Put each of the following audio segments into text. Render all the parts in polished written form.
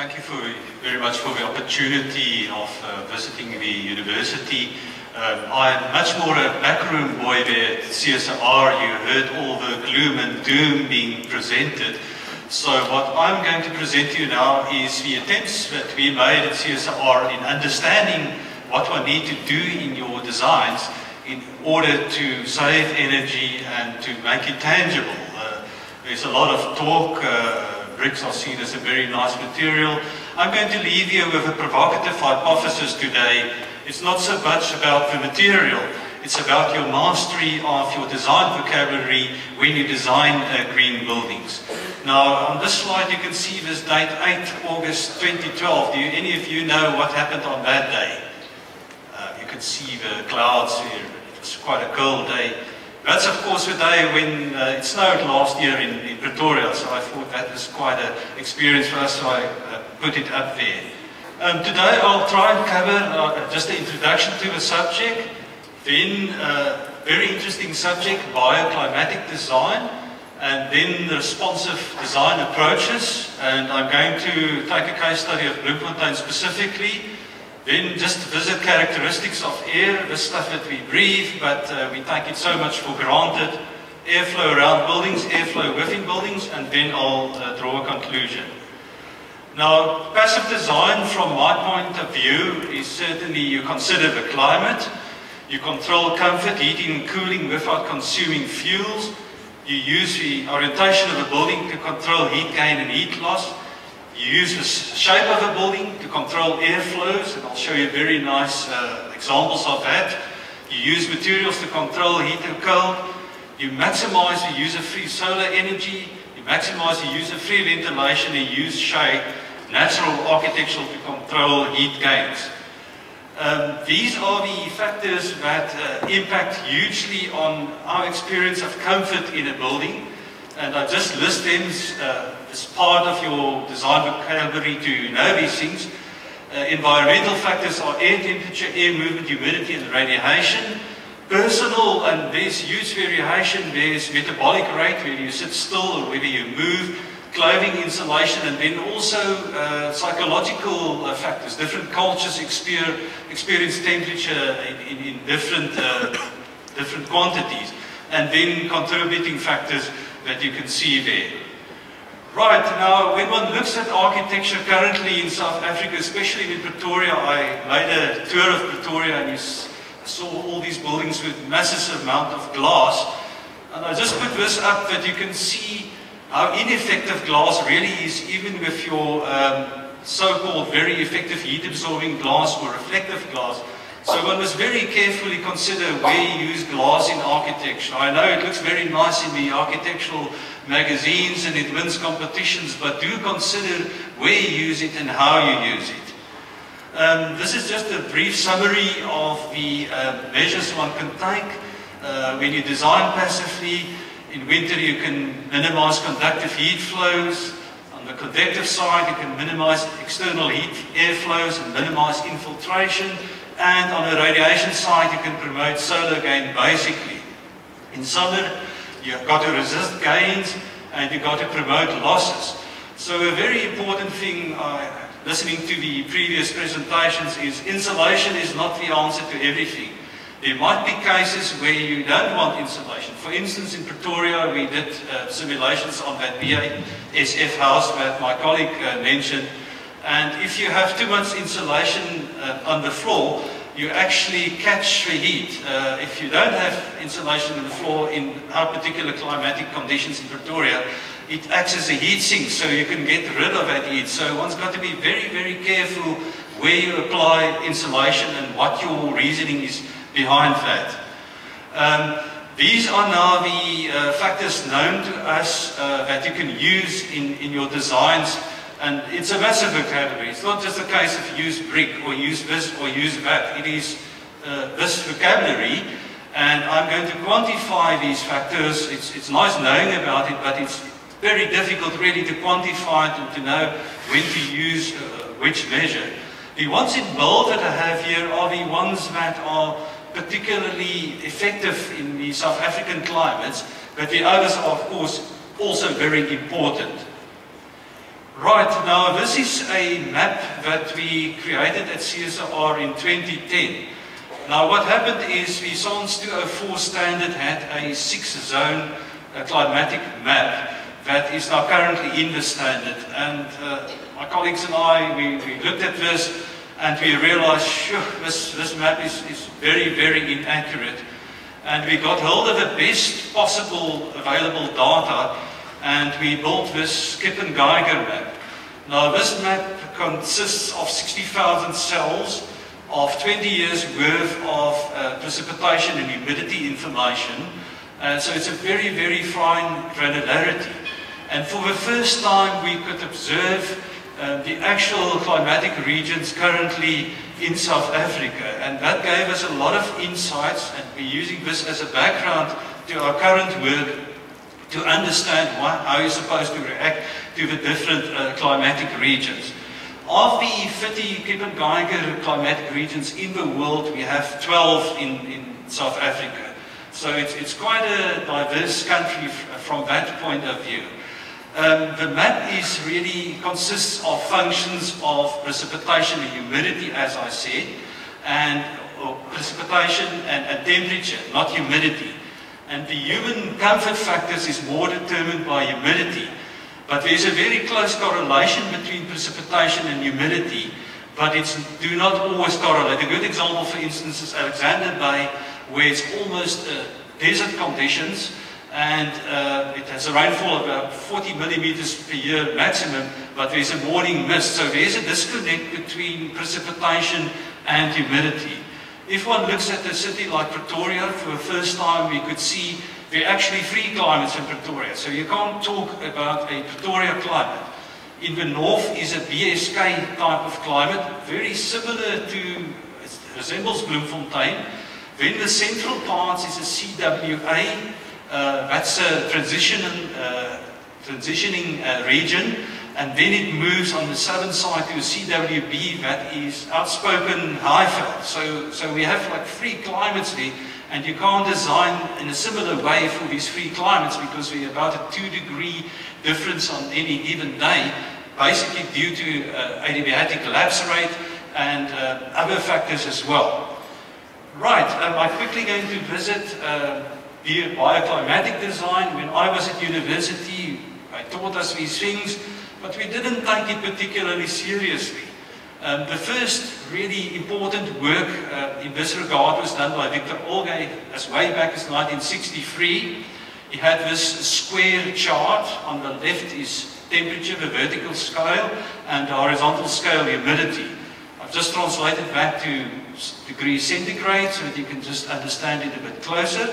Thank you very much for the opportunity of visiting the university. I'm much more a backroom boy there at CSIR. You heard all the gloom and doom being presented. So what I'm going to present to you now is the attempts that we made at CSIR in understanding what we need to do in your designs in order to save energy and to make it tangible. There's a lot of talk. Bricks are seen as a very nice material. I'm going to leave you with a provocative hypothesis today. It's not so much about the material, it's about your mastery of your design vocabulary when you design green buildings. Now, on this slide you can see this date, 8 August 2012. Do any of you know what happened on that day? You can see the clouds here. It was quite a cold day. That's of course the day when it snowed last year in Pretoria, so I thought that was quite an experience for us, so I put it up there. Today I'll try and cover just the introduction to the subject, then very interesting subject, bioclimatic design, and then the responsive design approaches, and I'm going to take a case study of Bloemfontein specifically. Then just visit characteristics of air, the stuff that we breathe, but we take it so much for granted. Airflow around buildings, airflow within buildings, and then I'll draw a conclusion. Now, passive design from my point of view is certainly you consider the climate, you control comfort, heating and cooling without consuming fuels, you use the orientation of the building to control heat gain and heat loss. You use the shape of a building to control airflows, and I'll show you very nice examples of that. You use materials to control heat and cold. You maximize the use of free solar energy. You maximize the use of free ventilation and use shade, natural architecture to control heat gains. These are the factors that impact hugely on our experience of comfort in a building. And I just list them as part of your design vocabulary to know these things. Environmental factors are air temperature, air movement, humidity and radiation. Personal, and there's huge variation. There's metabolic rate, whether you sit still or whether you move, clothing insulation, and then also psychological factors. Different cultures experience temperature in different quantities. And then contributing factors that you can see there. Right, now when one looks at architecture currently in South Africa, especially in Pretoria, I made a tour of Pretoria and you saw all these buildings with massive amount of glass. And I just put this up that you can see how ineffective glass really is, even with your so-called very effective heat-absorbing glass or reflective glass. So one must very carefully consider where you use glass in architecture. I know it looks very nice in the architectural magazines and it wins competitions, but do consider where you use it and how you use it. This is just a brief summary of the measures one can take when you design passively. In winter you can minimize conductive heat flows. On the convective side you can minimize external heat airflows and minimize infiltration. And on the radiation side, you can promote solar gain basically. In summer, you've got to resist gains and you've got to promote losses. So a very important thing, listening to the previous presentations, is insulation is not the answer to everything. There might be cases where you don't want insulation. For instance, in Pretoria, we did simulations on that BASF house that my colleague mentioned. And if you have too much insulation on the floor, you actually catch the heat. If you don't have insulation on the floor in our particular climatic conditions in Pretoria, it acts as a heat sink, so you can get rid of that heat. So one's got to be very, very careful where you apply insulation and what your reasoning is behind that. These are now the factors known to us that you can use in your designs. And it's a massive vocabulary. It's not just a case of use brick or use this or use that. It is this vocabulary, and I'm going to quantify these factors. It's nice knowing about it, but it's very difficult really to quantify it and to know when to use which measure. The ones in bold that I have here are the ones that are particularly effective in the South African climates, but the others are of course also very important. Right, now this is a map that we created at CSIR in 2010. Now what happened is the SANS 204 standard had a 6-zone climatic map that is now currently in the standard. And my colleagues and I, we looked at this and we realized, sure, this map is very, very inaccurate. And we got hold of the best possible available data and we built this Kippen-Geiger map. Now this map consists of 60,000 cells of 20 years worth of precipitation and humidity information. So it's a very, very fine granularity. And for the first time we could observe the actual climatic regions currently in South Africa. And that gave us a lot of insights, and we're using this as a background to our current work to understand how you're supposed to react to the different climatic regions. Of the 30 Kippen-Geiger climatic regions in the world, we have 12 in South Africa. So it's quite a diverse country from that point of view. The map consists of functions of precipitation and humidity, as I said, and precipitation and temperature, not humidity. And the human comfort factors is more determined by humidity. But there's a very close correlation between precipitation and humidity, but it's do not always correlate. A good example, for instance, is Alexander Bay, where it's almost desert conditions, and it has a rainfall of about 40 millimeters per year maximum, but there's a morning mist. So there's a disconnect between precipitation and humidity. If one looks at a city like Pretoria, for the first time we could see there are actually 3 climates in Pretoria. So you can't talk about a Pretoria climate. In the north is a BSK type of climate, very similar to, it resembles Bloemfontein. Then the central parts is a CWA, that's a transitioning region. And then it moves on the southern side to a CWB, that is outspoken Highveld. So we have like 3 climates there, and you can't design in a similar way for these 3 climates because we're about a 2-degree difference on any given day, basically due to adiabatic lapse rate and other factors as well. Right, I'm quickly going to visit bioclimatic design. When I was at university, I taught us these things, but we didn't take it particularly seriously. The first really important work in this regard was done by Victor Olgay as way back as 1963. He had this square chart. On the left is temperature, the vertical scale, and the horizontal scale, humidity. I've just translated back to degrees centigrade so that you can just understand it a bit closer.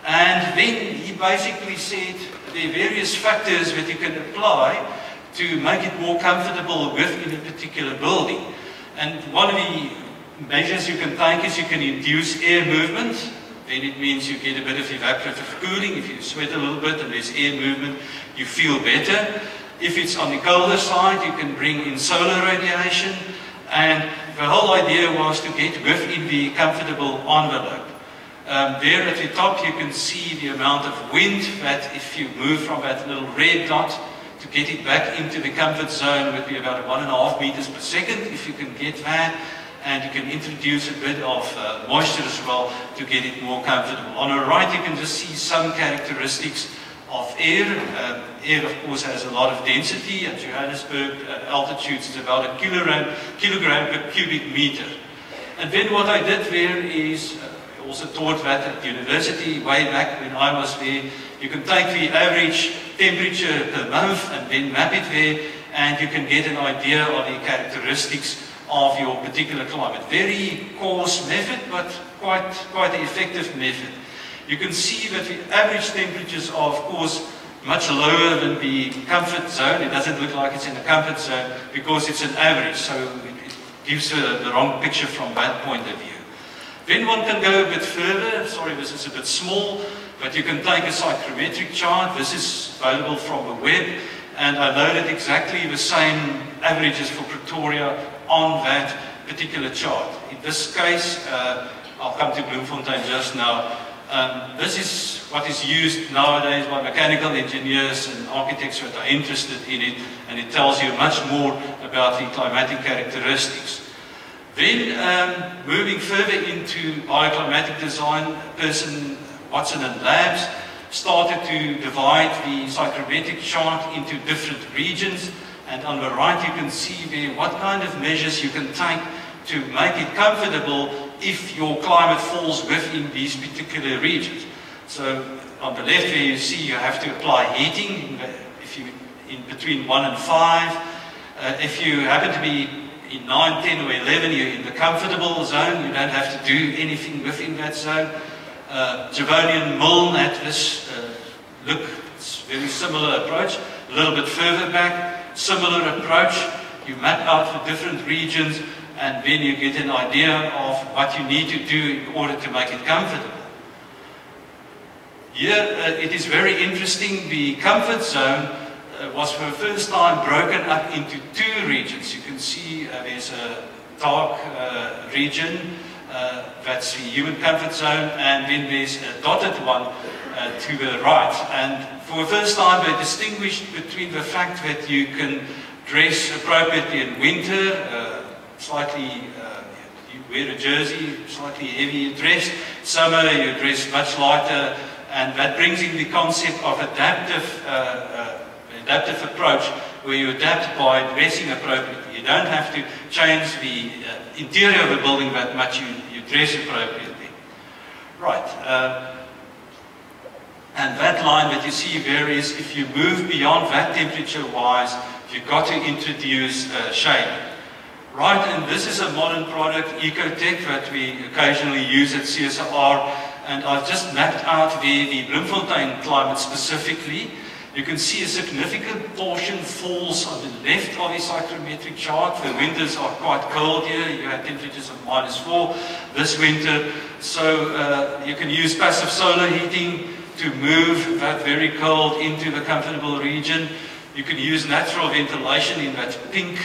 And then he basically said there are various factors that you can apply to make it more comfortable within a particular building. And one of the measures you can take is you can induce air movement. Then it means you get a bit of evaporative cooling. If you sweat a little bit and there's air movement, you feel better. If it's on the colder side, you can bring in solar radiation. And the whole idea was to get within the comfortable envelope. There at the top you can see the amount of wind that if you move from that little red dot to get it back into the comfort zone would be about 1.5 meters per second if you can get that, and you can introduce a bit of moisture as well to get it more comfortable. On the right you can just see some characteristics of air. Air of course has a lot of density. At Johannesburg altitudes is about a kilogram per cubic meter. And then what I did there is also taught that at university way back when I was there. You can take the average temperature per month and then map it there, and you can get an idea of the characteristics of your particular climate. Very coarse method, but quite an effective method. You can see that the average temperatures are of course much lower than the comfort zone. It doesn't look like it's in the comfort zone because it's an average, so it gives the wrong picture from that point of view. Then one can go a bit further. Sorry, this is a bit small, but you can take a psychrometric chart. This is available from the web, and I loaded exactly the same averages for Pretoria on that particular chart. In this case, I'll come to Bloemfontein just now. This is what is used nowadays by mechanical engineers and architects that are interested in it, and it tells you much more about the climatic characteristics. Then, moving further into bioclimatic design, Watson and Labs started to divide the psychrometric chart into different regions, and on the right you can see there what kind of measures you can take to make it comfortable if your climate falls within these particular regions. So on the left there you see you have to apply heating if you in between 1 and 5. If you happen to be in 9, 10 or 11, you're in the comfortable zone. You don't have to do anything within that zone. Javonian Milne had this look, it's a very similar approach. A little bit further back, similar approach. You map out the different regions, and then you get an idea of what you need to do in order to make it comfortable. Here it is very interesting. The comfort zone was for the first time broken up into 2 regions. You can see there's a dark region, that's the human comfort zone, and then there's a dotted one to the right. And for the first time they distinguished between the fact that you can dress appropriately in winter, you wear a jersey, slightly heavier dressed. Summer you dress much lighter, and that brings in the concept of adaptive approach, where you adapt by dressing appropriately. You don't have to change the interior of the building that much, you dress appropriately. Right, and that line that you see varies. If you move beyond that temperature-wise, you've got to introduce shading. Right, and this is a modern product, Ecotech, that we occasionally use at CSIR, and I've just mapped out the Bloemfontein climate specifically. You can see a significant portion falls on the left of the psychrometric chart. The winters are quite cold here. You have temperatures of -4 this winter. So you can use passive solar heating to move that very cold into the comfortable region. You can use natural ventilation in that pink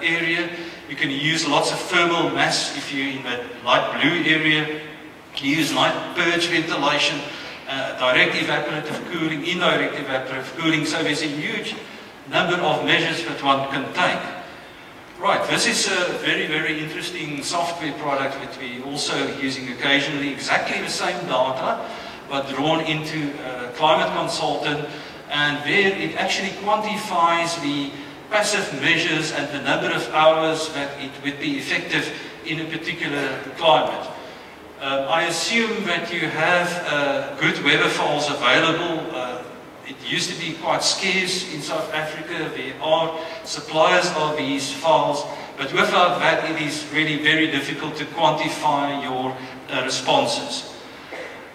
area. You can use lots of thermal mass if you're in that light blue area. You use light purge ventilation. Direct evaporative cooling, indirect evaporative cooling, so there's a huge number of measures that one can take. Right, this is a very, very interesting software product that we're also using occasionally, exactly the same data, but drawn into Climate Consultant, and there it actually quantifies the passive measures and the number of hours that it would be effective in a particular climate. I assume that you have good weather files available. It used to be quite scarce in South Africa. There are suppliers of these files, but without that it is really very difficult to quantify your responses.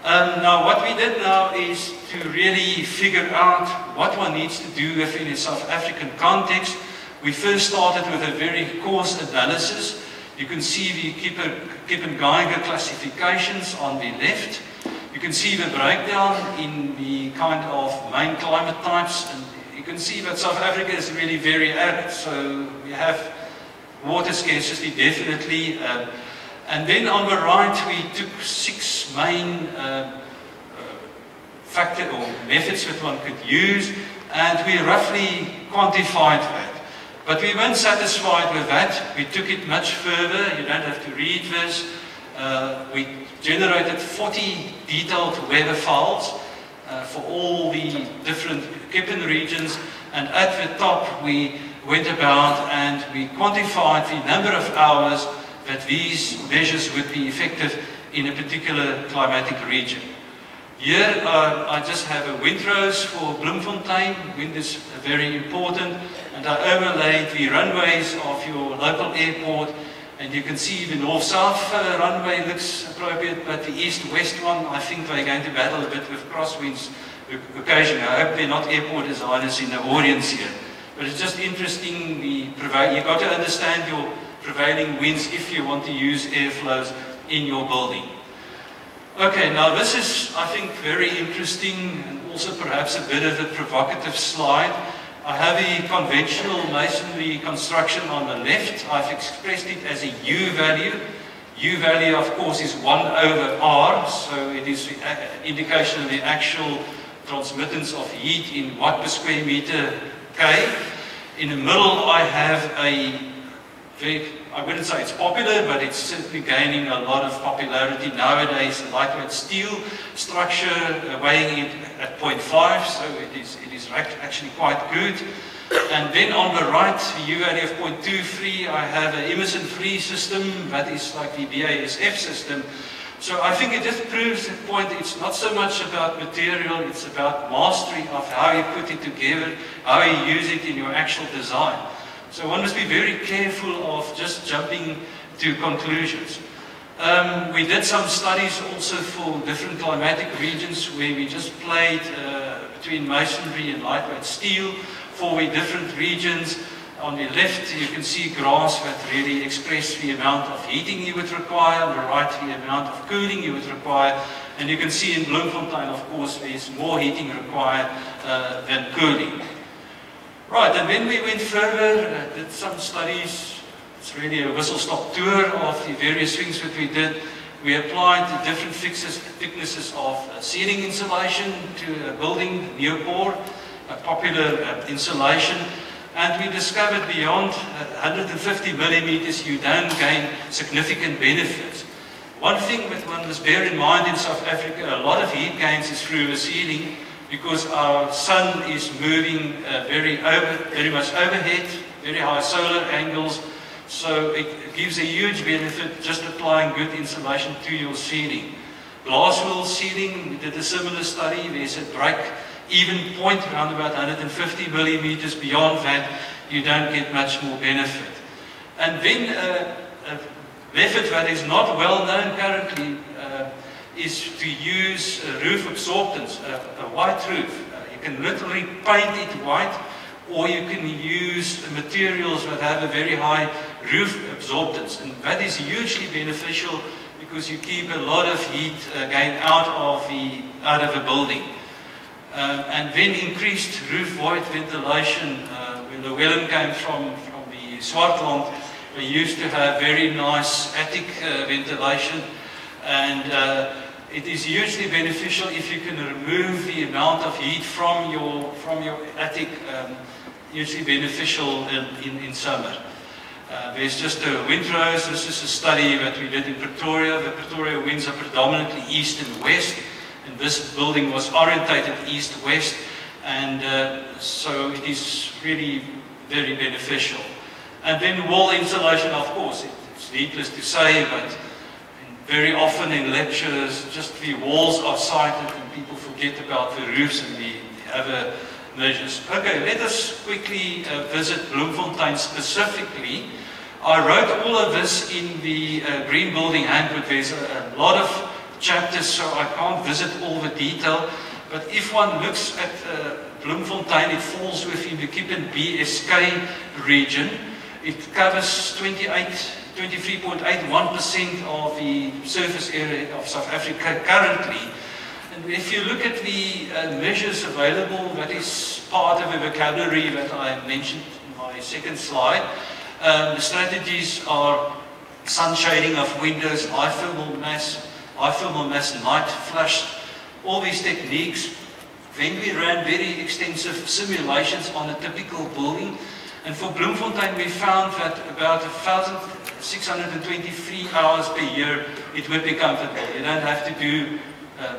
Now what we did now is to really figure out what one needs to do within a South African context. We first started with a very coarse analysis. You can see the Kippen-Geiger classifications on the left. You can see the breakdown in the kind of main climate types, and you can see that South Africa is really very arid, so we have water scarcity definitely. And then on the right we took 6 main factors or methods that one could use, and we roughly quantified that. But we weren't satisfied with that. We took it much further. You don't have to read this. We generated 40 detailed weather files for all the different Kippen regions, and at the top we went about and we quantified the number of hours that these measures would be effective in a particular climatic region. Here I just have a windrows for Bloemfontein. Wind is very important, and I overlaid the runways of your local airport, and you can see the north-south runway looks appropriate, but the east-west one, I think they're going to battle a bit with crosswinds occasionally. I hope they're not airport designers in the audience here, but it's just interesting. You've got to understand your prevailing winds if you want to use airflows in your building. Okay, now this is, I think, very interesting and also perhaps a bit of a provocative slide. I have a conventional masonry construction on the left. I've expressed it as a U value. U value, of course, is 1/R, so it is an indication of the actual transmittance of heat in watt per square meter K. In the middle, I have a very, I wouldn't say it's popular, but it's certainly gaining a lot of popularity nowadays, a lightweight steel structure, weighing it at 0.5, so it is actually quite good. And then on the right, U value of 0.23, I have an Emerson-free system, that is like the BASF system. So I think it just proves the point, it's not so much about material, it's about mastery of how you put it together, how you use it in your actual design. So one must be very careful of just jumping to conclusions. We did some studies also for different climatic regions where we just played between masonry and lightweight steel for different regions. On the left, you can see graphs that really express the amount of heating you would require. On the right, the amount of cooling you would require. And you can see in Bloemfontein, of course, there's more heating required than cooling. Right, and then we went further, did some studies. It's really a whistle-stop tour of the various things that we did. We applied the different thicknesses of ceiling insulation to a building, Neopor, a popular insulation. And we discovered beyond 150 millimeters, you don't gain significant benefits. One thing that one must bear in mind in South Africa, a lot of heat gains is through the ceiling because our sun is moving very much overhead, very high solar angles. So it gives a huge benefit just applying good insulation to your ceiling. Glass wool ceiling, we did a similar study. There's a break-even point around about 150 millimeters. Beyond that, you don't get much more benefit. And then a method that is not well known currently is to use roof absorbents, a white roof. You can literally paint it white, or you can use materials that have a very high roof absorbance. And that is hugely beneficial because you keep a lot of heat gain out of a building. And then increased roof void ventilation. When Llewellyn came from the Swartland, we used to have very nice attic ventilation, and it is hugely beneficial if you can remove the amount of heat from your attic. Hugely beneficial in summer. There's just a windrows. This is a study that we did in Pretoria. The Pretoria winds are predominantly east and west, and this building was orientated east-west, and so it is really very beneficial. And then wall insulation, of course, it's needless to say, but very often in lectures, just the walls are cited and people forget about the roofs and the other measures. Okay, let us quickly visit Bloemfontein specifically. I wrote all of this in the Green Building Handbook. There's a lot of chapters, so I can't visit all the detail. But if one looks at Bloemfontein, it falls within the Kippen BSK region. It covers 23.81% of the surface area of South Africa currently. And if you look at the measures available, that is part of the vocabulary that I mentioned in my second slide. The strategies are sun shading of windows, high thermal mass night flushed, all these techniques. Then we ran very extensive simulations on a typical building. And for Bloemfontein, we found that about 1,623 hours per year, it would be comfortable. You don't have to do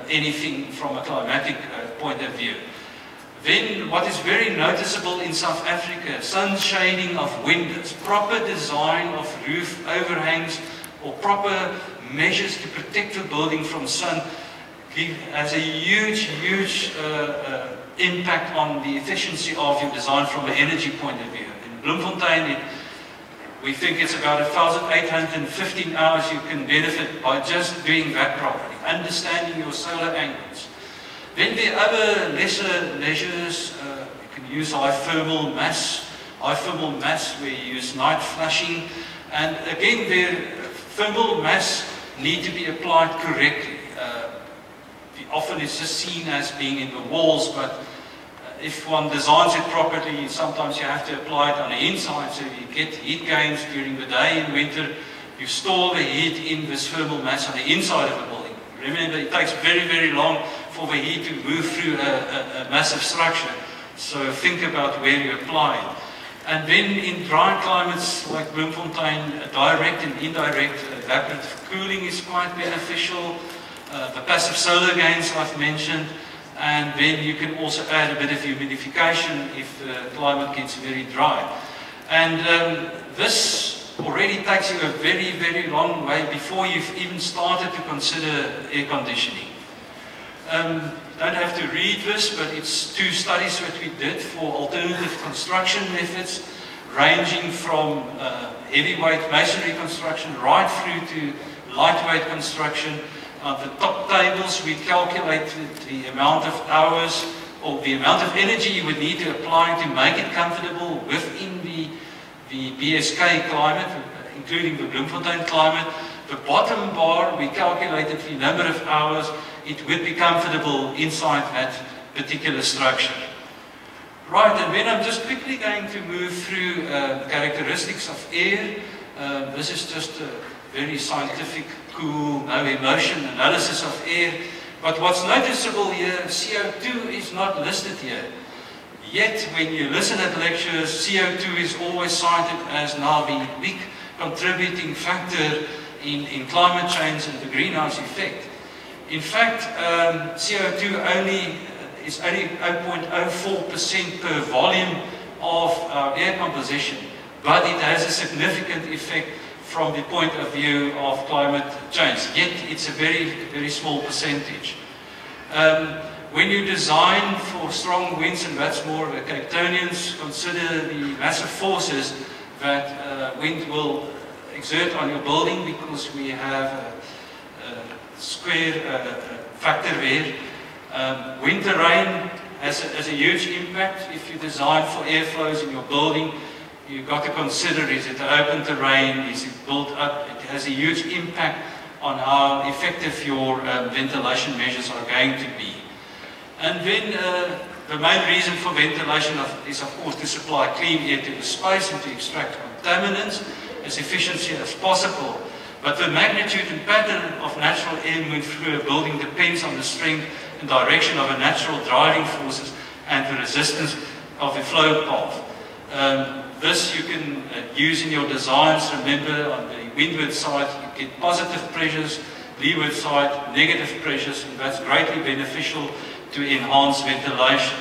anything from a climatic point of view. Then what is very noticeable in South Africa, sun shading of windows, proper design of roof overhangs, or proper measures to protect the building from sun has a huge impact on the efficiency of your design from an energy point of view. In Bloemfontein, we think it's about 1,815 hours you can benefit by just doing that properly, understanding your solar angles. Then the other lesser measures, you can use high thermal mass where you use night flushing, and again the thermal mass need to be applied correctly. Often it's just seen as being in the walls, but if one designs it properly, sometimes you have to apply it on the inside so you get heat gains during the day in winter. you store the heat in this thermal mass on the inside of the building. Remember, it takes very, very long for the heat to move through a massive structure. So think about where you apply it. And then in dry climates like Bloemfontein, direct and indirect evaporative cooling is quite beneficial. The passive solar gains I've mentioned. And then you can also add a bit of humidification if the climate gets very dry. And this already takes you a very, very long way before you've even started to consider air conditioning. You don't have to read this, but it's 2 studies that we did for alternative construction methods, ranging from heavyweight masonry construction right through to lightweight construction. On the top tables, we calculated the amount of hours or the amount of energy you would need to apply to make it comfortable within the BSK climate, including the Bloemfontein climate. The bottom bar, we calculated the number of hours it would be comfortable inside that particular structure. Right, and then I'm just quickly going to move through characteristics of air. This is just a very scientific, cool, no emotion analysis of air. But what's noticeable here, CO2 is not listed here. Yet, when you listen at lectures, CO2 is always cited as now the big contributing factor in climate change and the greenhouse effect. In fact, CO2 is only 0.04% per volume of our air composition, but it has a significant effect from the point of view of climate change. Yet, it's a very, very small percentage. When you design for strong winds, and that's more Cape Townians, consider the massive forces that wind will exert on your building, because we have a square factor there. Winter rain has a huge impact. If you design for airflows in your building, you've got to consider, is it open terrain, is it built up? It has a huge impact on how effective your ventilation measures are going to be. And then the main reason for ventilation is of course to supply clean air to the space and to extract contaminants as efficiently as possible. But the magnitude and pattern of natural air moving through a building depends on the strength and direction of the natural driving forces and the resistance of the flow path. This you can use in your designs. Remember, on the windward side you get positive pressures, leeward side negative pressures, and that's greatly beneficial to enhance ventilation.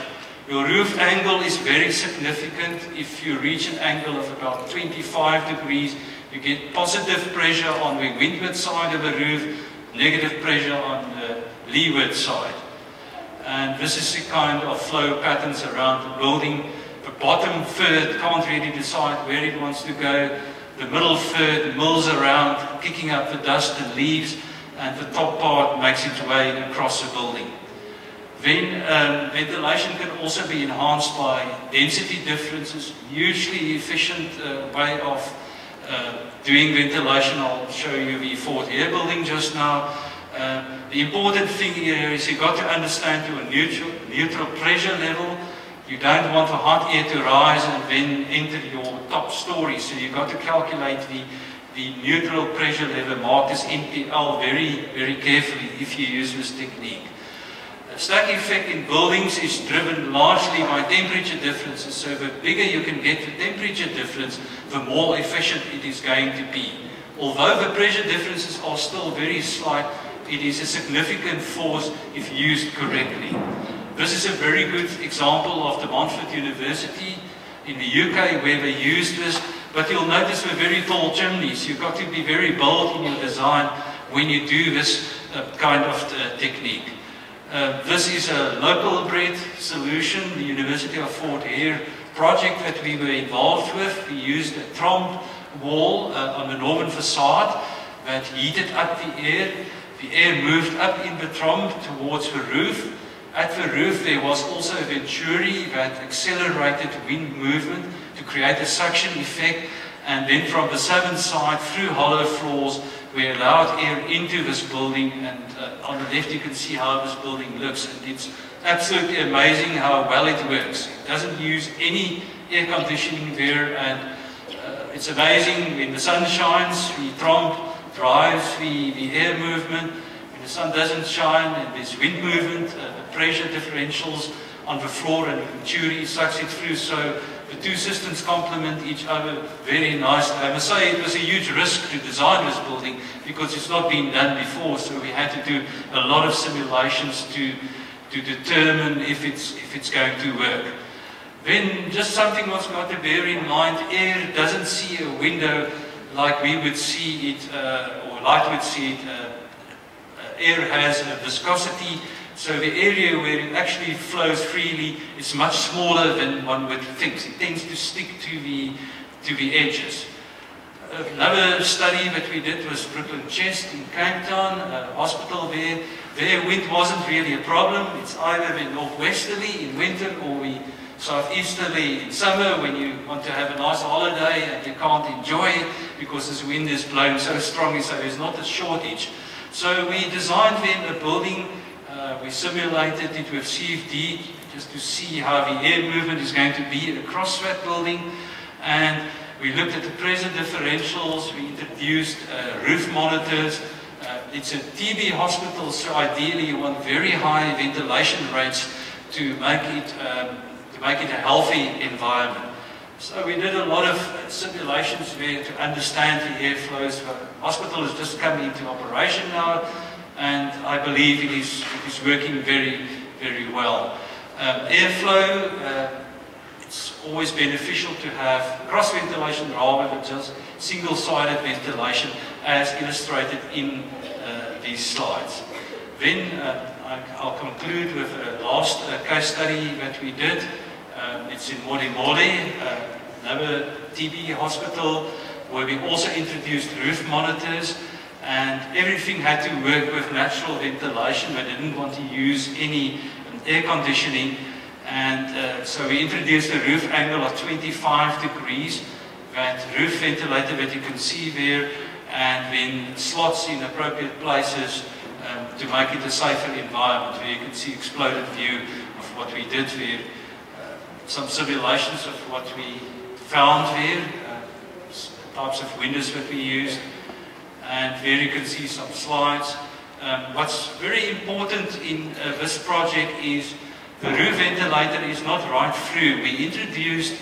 Your roof angle is very significant. If you reach an angle of about 25 degrees, you get positive pressure on the windward side of the roof, negative pressure on the leeward side. And this is the kind of flow patterns around the building. The bottom third can't really decide where it wants to go. The middle third mills around, kicking up the dust and leaves, and the top part makes its way across the building. Then ventilation can also be enhanced by density differences, hugely efficient way of doing ventilation. I'll show you the Fort Heer building just now. The important thing here is you've got to understand to a neutral pressure level. You don't want the hot air to rise and then enter your top story, so you've got to calculate the neutral pressure level marked as NPL very, very carefully if you use this technique. The stack effect in buildings is driven largely by temperature differences, so the bigger you can get the temperature difference, the more efficient it is going to be. Although the pressure differences are still very slight, it is a significant force if used correctly. This is a very good example of the Montfort University in the UK where they used this, but you'll notice the very tall chimneys. You've got to be very bold in your design when you do this kind of technique. This is a local bred solution, the University of Fort Heer project that we were involved with. We used a trombe wall on the northern facade that heated up the air. The air moved up in the trombe towards the roof. At the roof there was also a venturi that accelerated wind movement to create a suction effect, and then from the southern side through hollow floors we allowed air into this building, and on the left you can see how this building looks, and it's absolutely amazing how well it works. It doesn't use any air conditioning there, and It's amazing when the sun shines, the tromp drives the air movement. When the sun doesn't shine and there's wind movement, the pressure differentials on the floor and the venturi sucks it through. So the two systems complement each other very nicely. I must say it was a huge risk to design this building because it's not been done before, so we had to do a lot of simulations to determine if it's going to work. Then just something what's got to bear in mind, air doesn't see a window like we would see it, or light would see it. Air has a viscosity, so the area where it actually flows freely is much smaller than one would think. It tends to stick to the edges. Another study that we did was Brooklyn Chest in Cape Town, a hospital there. Their wind wasn't really a problem. It's either the northwesterly in winter or the southeasterly in summer when you want to have a nice holiday and you can't enjoy it because this wind is blowing so strongly, so there's not a shortage. So we designed then a building, we simulated it with CFD just to see how the air movement is going to be across that building, and we looked at the pressure differentials, we introduced roof monitors. It's a TB hospital, so ideally you want very high ventilation rates to make it a healthy environment. So we did a lot of simulations there to understand the airflows. The hospital has just come into operation now, and I believe it is working very, very well. Airflow, it's always beneficial to have cross ventilation rather than just single-sided ventilation, as illustrated in these slides. Then I'll conclude with a last case study that we did. It's in Modimolle, another TB hospital, where we also introduced roof monitors, and everything had to work with natural ventilation. We didn't want to use any air conditioning, and so we introduced a roof angle of 25 degrees, that roof ventilator that you can see there, and then slots in appropriate places to make it a safer environment, where you can see exploded view of what we did there. Some simulations of what we found here, types of windows that we used, and here you can see some slides. What's very important in this project is the roof ventilator is not right through. We introduced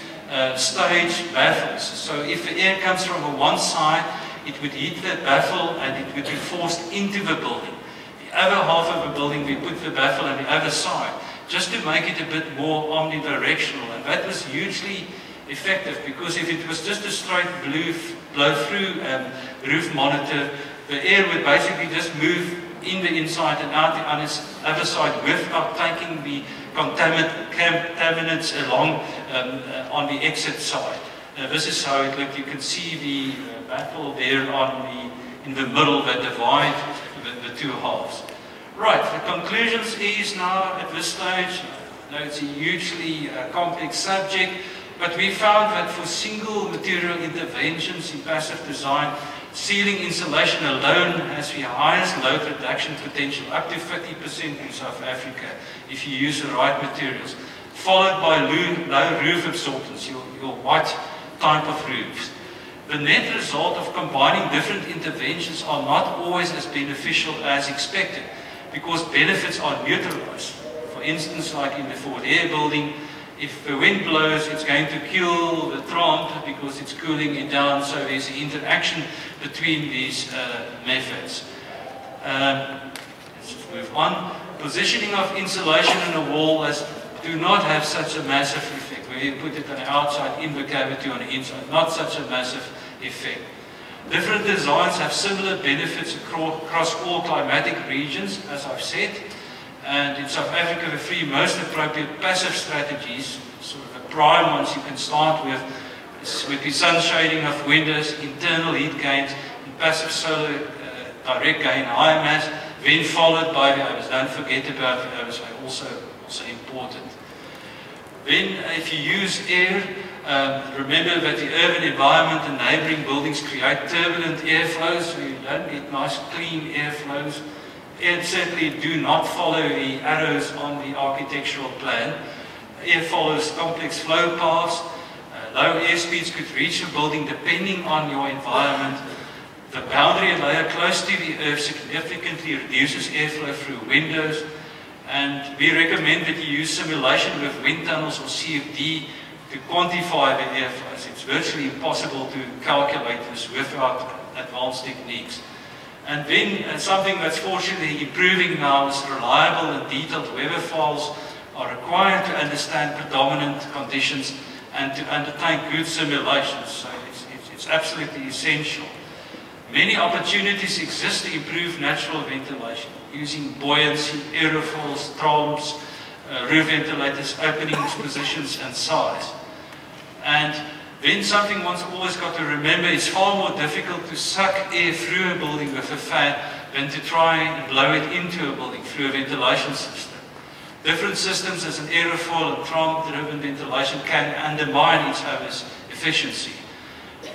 stage baffles, so if the air comes from one side, it would hit that baffle and it would be forced into the building. The other half of the building, we put the baffle on the other side, just to make it a bit more omnidirectional, and that was hugely effective, because if it was just a straight blow-through roof monitor, the air would basically just move in the inside and out on its other side without taking the contaminants along on the exit side. This is how it looked. You can see the baffle there in the middle that divide the two halves. Right, the conclusions is now at this stage, it's a hugely complex subject, but we found that for single material interventions in passive design, ceiling insulation alone has the highest load reduction potential, up to 50% in South Africa, if you use the right materials, followed by low roof absorbance, your white type of roofs. The net result of combining different interventions are not always as beneficial as expected, because benefits are neutralized. For instance, like in the Fort Air building, if the wind blows, it's going to kill the tromp because it's cooling it down, so there's an interaction between these methods. Let's move on. Positioning of insulation in a wall do not have such a massive effect. Where you put it on the outside, in the cavity, on the inside, not such a massive effect. Different designs have similar benefits across all climatic regions, as I've said. And in South Africa, the three most appropriate passive strategies, sort of the prime ones you can start with, would be sun shading of windows, internal heat gains, and passive solar direct gain high mass, then followed by the others. Don't forget about the others, are also important. Then, if you use air, remember that the urban environment and neighbouring buildings create turbulent airflows, so you don't get nice clean airflows. Air certainly do not follow the arrows on the architectural plan. Air follows complex flow paths. Low airspeeds could reach a building depending on your environment. The boundary layer close to the earth significantly reduces airflow through windows, and we recommend that you use simulation with wind tunnels or CFD to quantify the airflows. It's virtually impossible to calculate this without advanced techniques. And then something that's fortunately improving now is reliable and detailed weather files are required to understand predominant conditions and to undertake good simulations. So it's absolutely essential. Many opportunities exist to improve natural ventilation using buoyancy, aerofoils, trams, roof ventilators, openings, positions and size. And then something one's always got to remember, it's far more difficult to suck air through a building with a fan than to try and blow it into a building through a ventilation system. Different systems as an aerofoil and tram-driven ventilation can undermine each other's efficiency.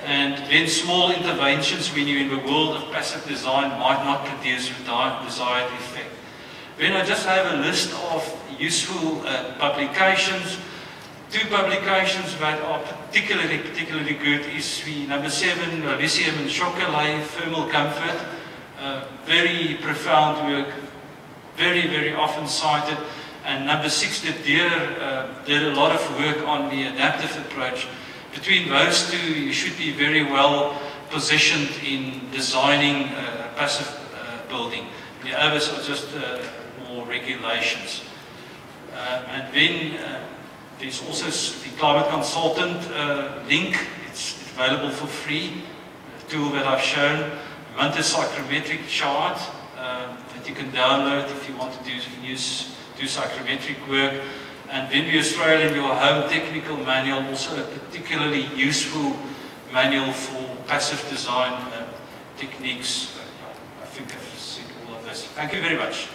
And then small interventions when you're in the world of passive design might not produce the desired effect. Then I just have a list of useful publications. Two publications that are particularly good is the number 7, Lyceum and Chocolate, Thermal Comfort. Very profound work, very often cited. And number 6, De Deer, did a lot of work on the adaptive approach. Between those two, you should be very well positioned in designing a passive building. The others are just more regulations. And then there's also the Climate Consultant link. It's available for free, the tool that I've shown. Winter psychrometric chart that you can download if you want to do psychrometric work. And then the Australian Your Home Technical Manual, also a particularly useful manual for passive design techniques. I think I've said all of this. Thank you very much.